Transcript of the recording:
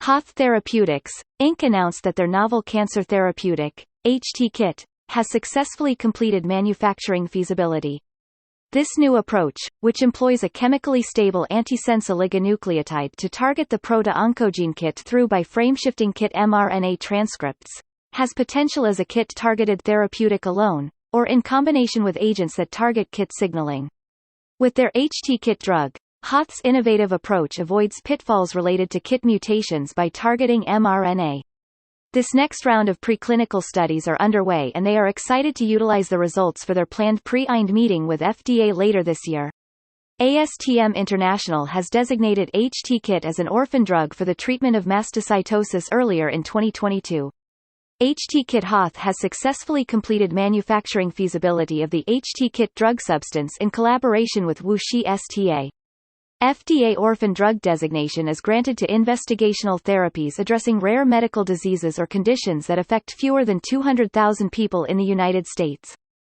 HOTH Therapeutics, Inc. announced that their novel cancer therapeutic, HT-Kit, has successfully completed manufacturing feasibility. This new approach, which employs a chemically stable antisense oligonucleotide to target the proto-oncogene KIT through by frameshifting KIT mRNA transcripts, has potential as a KIT-targeted therapeutic alone, or in combination with agents that target KIT signaling. With their HT-Kit drug, HOTH's innovative approach avoids pitfalls related to KIT mutations by targeting mRNA. This next round of preclinical studies are underway and they are excited to utilize the results for their planned pre-IND meeting with FDA later this year. ASTM International has designated HT-Kit as an orphan drug for the treatment of mastocytosis earlier in 2022. HT-Kit HOTH has successfully completed manufacturing feasibility of the HT-Kit drug substance in collaboration with WuXi STA. FDA orphan drug designation is granted to investigational therapies addressing rare medical diseases or conditions that affect fewer than 200,000 people in the United States.